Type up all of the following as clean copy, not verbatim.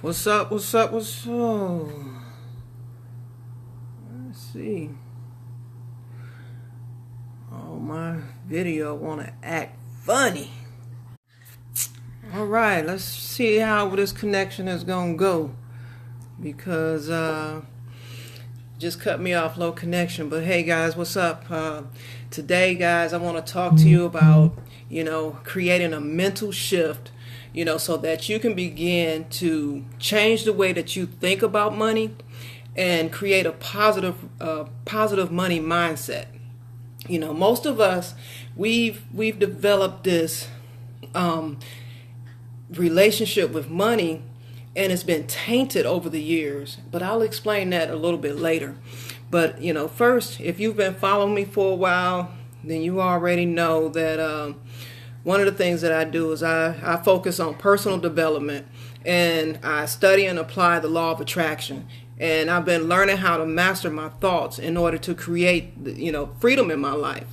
What's up? What's up? What's up? Let's see. Oh, my video want to act funny. All right, let's see how this connection is gonna go because just cut me off, low connection. But hey guys, what's up? Today, guys, I want to talk to you about creating a mental shift, so that you can begin to change the way that you think about money and create a positive money mindset. Most of us, we've developed this relationship with money, and it's been tainted over the years, but I'll explain that a little bit later. But first, if you've been following me for a while, then you already know that one of the things that I do is I focus on personal development, and I study and apply the law of attraction. And I've been learning how to master my thoughts in order to create freedom in my life.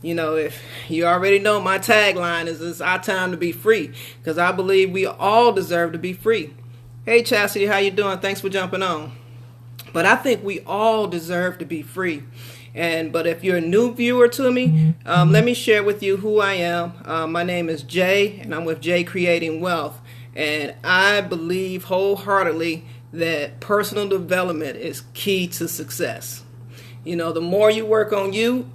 If you already know, my tagline is "It's our time to be free," because I believe we all deserve to be free. Hey Chastity, how you doing? Thanks for jumping on. But I think we all deserve to be free. But if you're a new viewer to me, let me share with you who I am. My name is Jay, and I'm with Jay Creating Wealth. And I believe wholeheartedly that personal development is key to success. The more you work on you,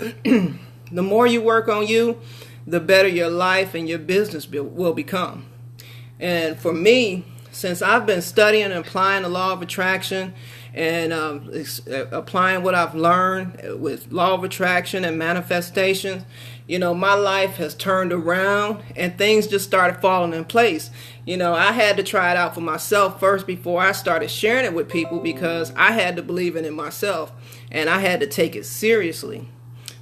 the better your life and your business will become. And for me, since I've been studying and applying the law of attraction and applying what I've learned with law of attraction and manifestation, my life has turned around and things just started falling in place. I had to try it out for myself first before I started sharing it with people, because I had to believe in it myself and I had to take it seriously.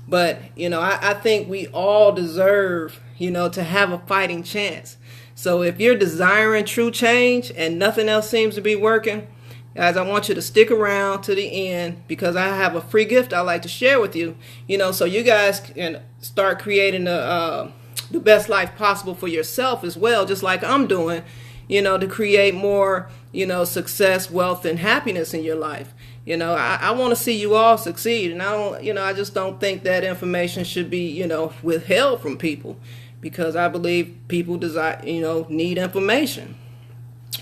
But, I think we all deserve, to have a fighting chance. So if you're desiring true change and nothing else seems to be working, guys, I want you to stick around to the end, because I have a free gift I'd like to share with you, so you guys can start creating the best life possible for yourself as well, just like I'm doing, to create more, success, wealth, and happiness in your life. I want to see you all succeed, and I just don't think that information should be, withheld from people, because I believe people desire, need information.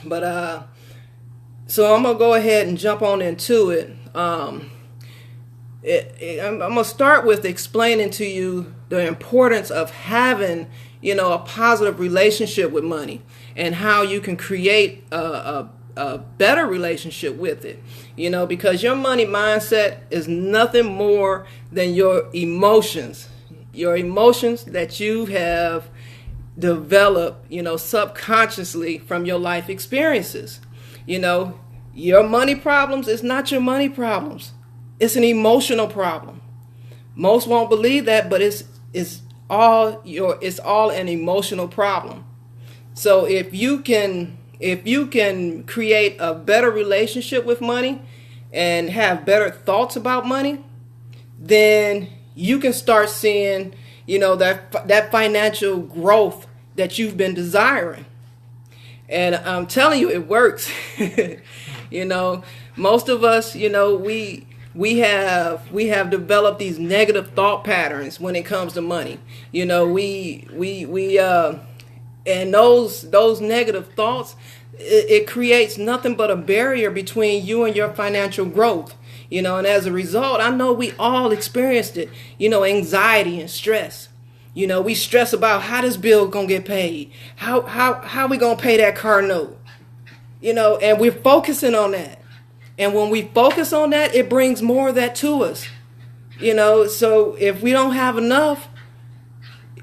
But so I'm gonna go ahead and jump on into it. I'm gonna start with explaining to you the importance of having, a positive relationship with money, and how you can create a better relationship with it. Because your money mindset is nothing more than your emotions that you have developed, subconsciously from your life experiences. Your money problems is not your money problems. It's an emotional problem. Most won't believe that, but it's all an emotional problem. So if you can create a better relationship with money and have better thoughts about money, then you can start seeing, that financial growth that you've been desiring. And I'm telling you, it works. Most of us, we have developed these negative thought patterns when it comes to money. And those negative thoughts, it creates nothing but a barrier between you and your financial growth. And as a result, I know we all experienced it, anxiety and stress. We stress about how this bill gonna get paid, how we gonna pay that car note, and we're focusing on that. And when we focus on that, it brings more of that to us. So if we don't have enough,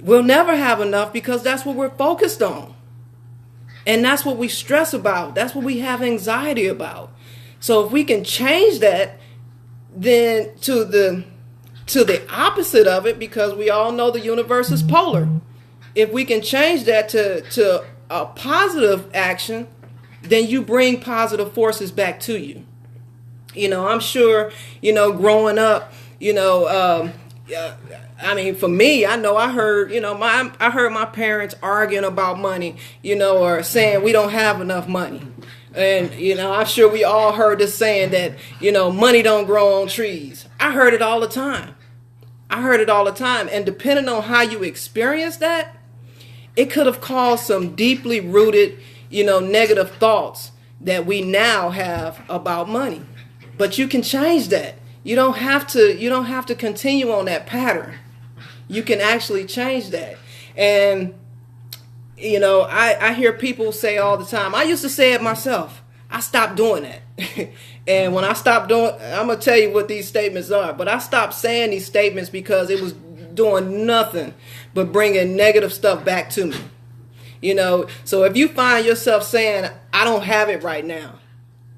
we'll never have enough, because that's what we're focused on. And that's what we stress about. That's what we have anxiety about. So if we can change that, then to the opposite of it, because we all know the universe is polar. If we can change that to a positive action, then you bring positive forces back to you. I'm sure, growing up, for me, I know I heard, I heard my parents arguing about money, or saying we don't have enough money. And, I'm sure we all heard this saying that, money don't grow on trees. I heard it all the time. And depending on how you experience that, it could have caused some deeply rooted, negative thoughts that we now have about money. But you can change that. You don't have to continue on that pattern. You can actually change that. And I hear people say all the time, I used to say it myself. I stopped doing that. And when I stopped doing, I'm going to tell you what these statements are, but I stopped saying these statements because it was doing nothing but bringing negative stuff back to me. So if you find yourself saying, I don't have it right now,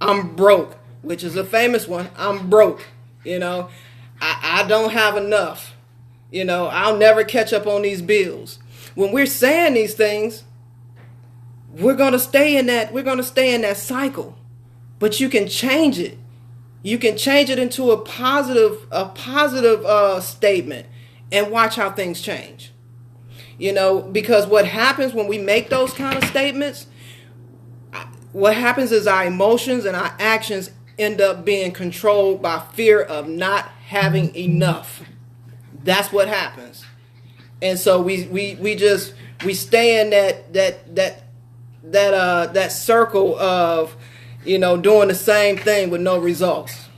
I'm broke, which is a famous one. I'm broke. I don't have enough. I'll never catch up on these bills. When we're saying these things, we're going to stay in that cycle. But you can change it. You can change it into a positive statement and watch how things change. Because what happens when we make those kind of statements, what happens is our emotions and our actions end up being controlled by fear of not having enough. That's what happens. And so we stay in that circle of, doing the same thing with no results.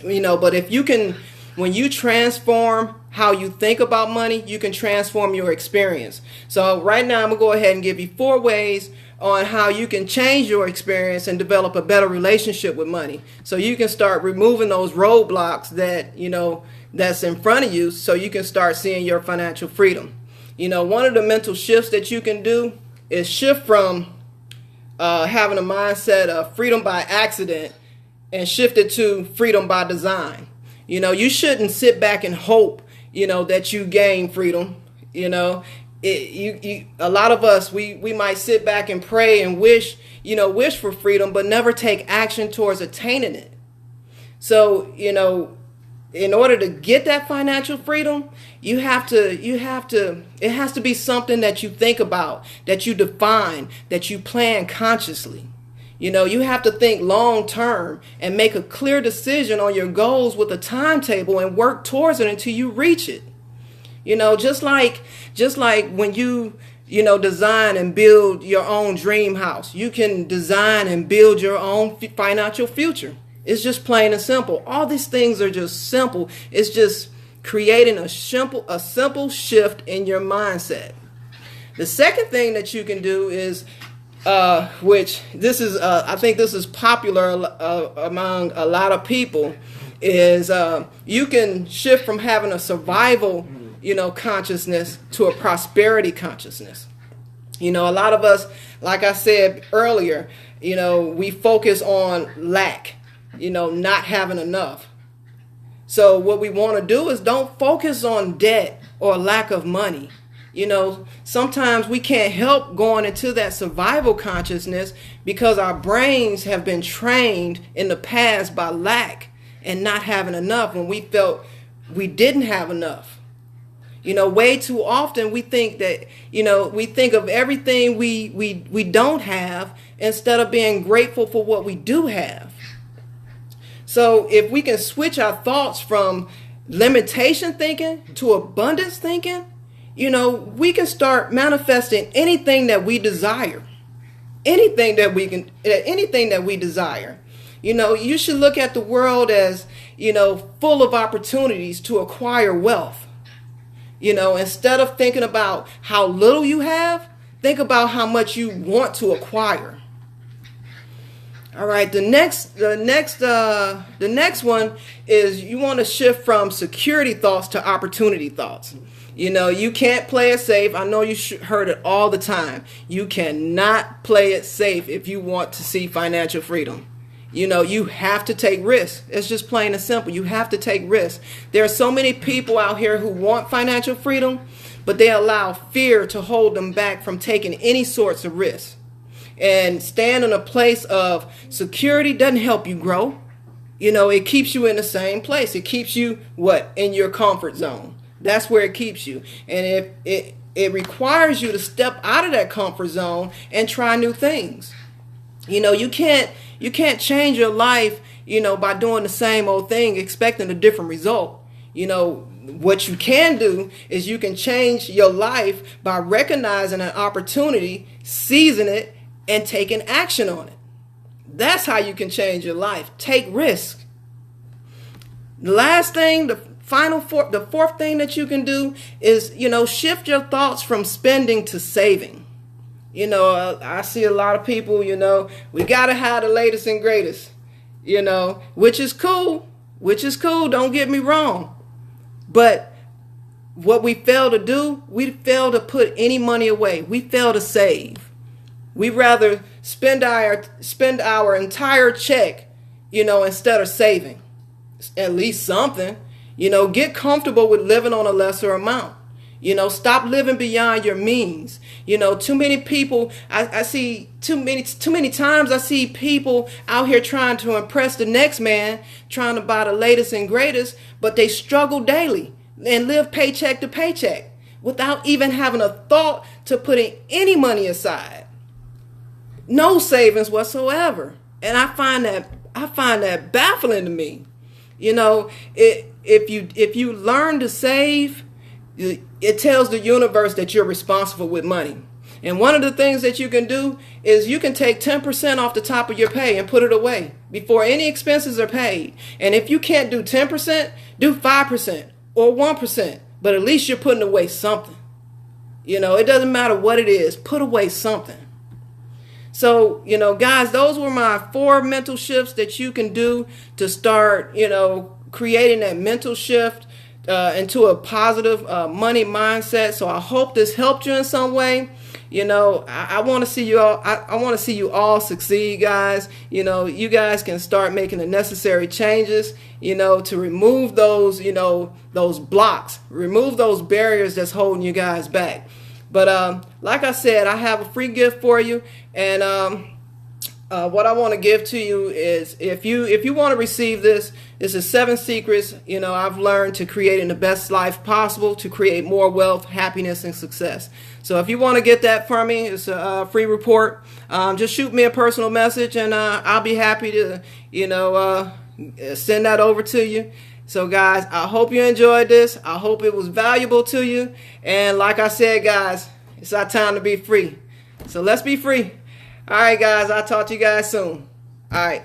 But if you can, when you transform how you think about money, you can transform your experience. So right now I'm going to go ahead and give you 4 ways on how you can change your experience and develop a better relationship with money. So you can start removing those roadblocks that, that's in front of you, so you can start seeing your financial freedom. One of the mental shifts that you can do is shift from having a mindset of freedom by accident and shift it to freedom by design. You shouldn't sit back and hope, that you gain freedom. A lot of us, we might sit back and pray and wish for freedom, but never take action towards attaining it. So, in order to get that financial freedom, it has to be something that you think about, that you define, that you plan consciously. You have to think long term and make a clear decision on your goals with a timetable and work towards it until you reach it. Just like when you design and build your own dream house, you can design and build your own financial future. It's just plain and simple. All these things are just simple. It's just creating a simple shift in your mindset. The second thing that you can do is, which this is, I think this is popular among a lot of people, is you can shift from having a survival, consciousness to a prosperity consciousness. A lot of us, like I said earlier, we focus on lack, not having enough. So what we want to do is don't focus on debt or lack of money. Sometimes we can't help going into that survival consciousness because our brains have been trained in the past by lack and not having enough when we felt we didn't have enough. Way too often we think that, we think of everything we don't have instead of being grateful for what we do have. So if we can switch our thoughts from limitation thinking to abundance thinking, we can start manifesting anything that we desire. Anything that we desire. You should look at the world as, full of opportunities to acquire wealth. Instead of thinking about how little you have, think about how much you want to acquire. All right, the next one is you want to shift from security thoughts to opportunity thoughts. You can't play it safe. I know you heard it all the time. You cannot play it safe if you want to see financial freedom. You have to take risks. It's just plain and simple. You have to take risks. There are so many people out here who want financial freedom, but they allow fear to hold them back from taking any sorts of risks. And staying in a place of security doesn't help you grow. It keeps you in the same place. It keeps you, in your comfort zone. That's where it keeps you. And it requires you to step out of that comfort zone and try new things. You can't change your life, by doing the same old thing, expecting a different result. What you can do is you can change your life by recognizing an opportunity, seizing it, and taking action on it. That's how you can change your life. Take risk. The last thing, the fourth thing that you can do is, shift your thoughts from spending to saving. I see a lot of people, we got to have the latest and greatest, which is cool, don't get me wrong. But what we fail to do, we fail to put any money away. We fail to save. We rather spend our entire check, instead of saving at least something. Get comfortable with living on a lesser amount. Stop living beyond your means. Too many people, I see too many times I see people out here trying to impress the next man, trying to buy the latest and greatest, but they struggle daily and live paycheck to paycheck without even having a thought to putting any money aside. No savings whatsoever. And I find that baffling to me. If you learn to save, it tells the universe that you're responsible with money. And one of the things that you can do is you can take 10% off the top of your pay and put it away before any expenses are paid. And if you can't do 10%, do 5% or 1%. But at least you're putting away something. It doesn't matter what it is. Put away something. So, guys, those were my 4 mental shifts that you can do to start, creating that mental shift into a positive money mindset. So I hope this helped you in some way. I want to see you all. I want to see you all succeed, guys. You guys can start making the necessary changes. To remove those, those blocks, remove those barriers that's holding you guys back. But like I said, I have a free gift for you, and what I want to give to you is if you want to receive this is 7 secrets I've learned to creating the best life possible, to create more wealth, happiness, and success. So if you want to get that from me, it's a free report. Just shoot me a personal message, and I'll be happy to send that over to you. So guys, I hope you enjoyed this. I hope it was valuable to you. And like I said, guys, it's our time to be free. So let's be free. All right, guys, I'll talk to you guys soon. All right.